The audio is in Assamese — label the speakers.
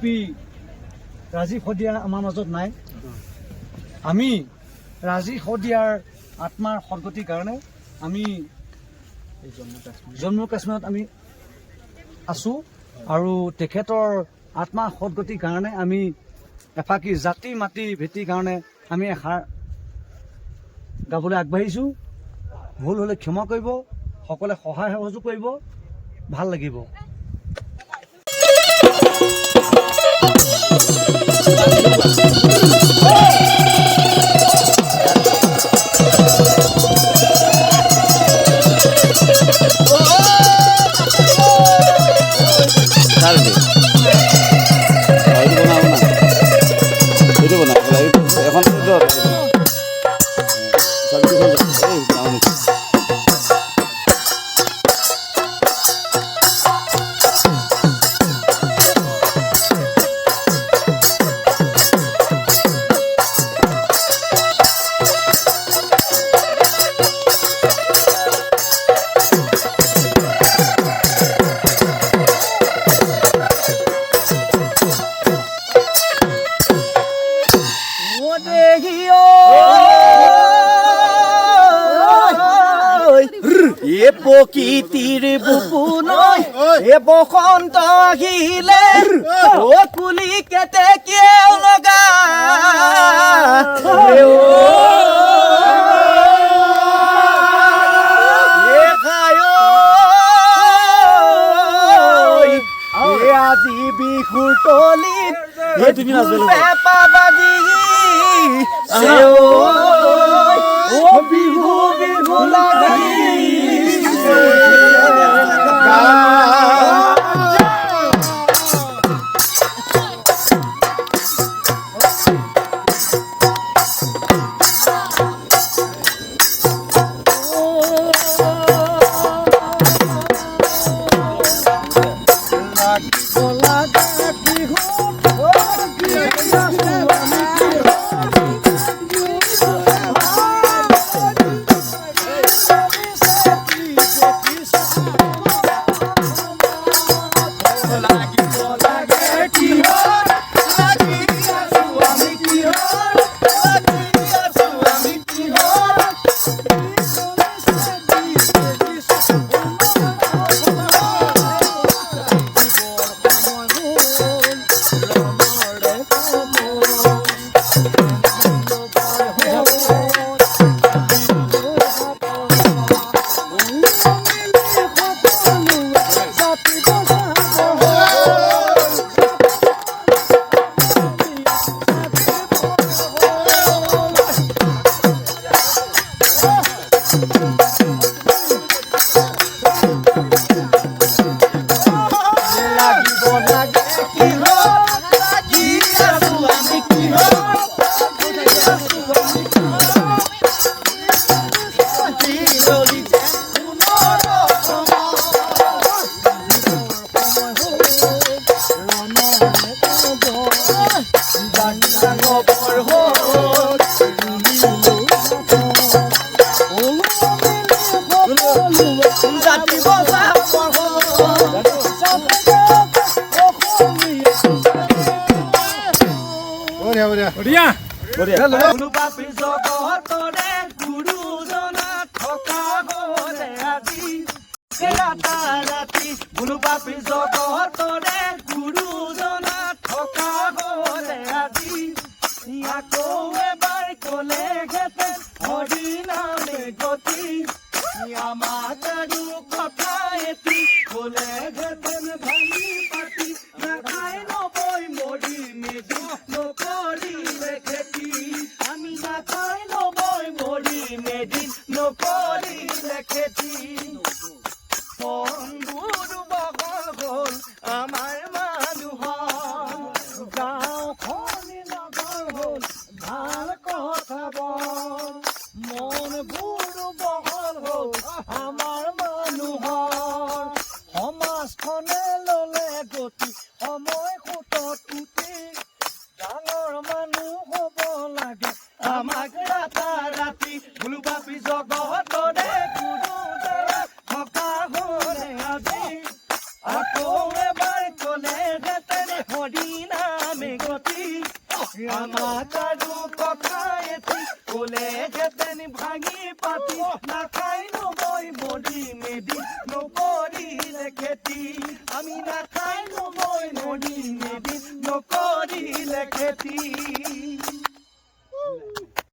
Speaker 1: শিল্পী ৰাজীৱ শদিয়া আমাৰ মাজত নাই। আমি ৰাজীৱ শদিয়াৰ আত্মাৰ সদগতিৰ কাৰণে আমি জম্মু কাশ্মীৰত আমি আছোঁ আৰু তেখেতৰ আত্মাৰ সদগতিৰ কাৰণে আমি এফাকি জাতি মাটি ভেটিৰ কাৰণে আমি এষাৰ গাবলৈ আগবাঢ়িছোঁ। ভুল হ'লে ক্ষমা কৰিব, সকলোৱে সহায় সহযোগ কৰিব, ভাল লাগিব।
Speaker 2: প্রকৃতির বুকু নয় এ বসন্ত আহিলে ও কুলি কেতে কেউ লগা আজি বিহুৰ তলিত তুমি পেপা বাজি বিহু বিহু লাগি আমাৰ মানুহৰ আমাক আৰু কথা এটি ক'লে হেঁতেন ভাঙি পাতি নাখাই নবৈ মৰি মেদি নকৰিলে খেতি আমি নাখাই নবৈ মৰি মেদি নকৰিলে খেতি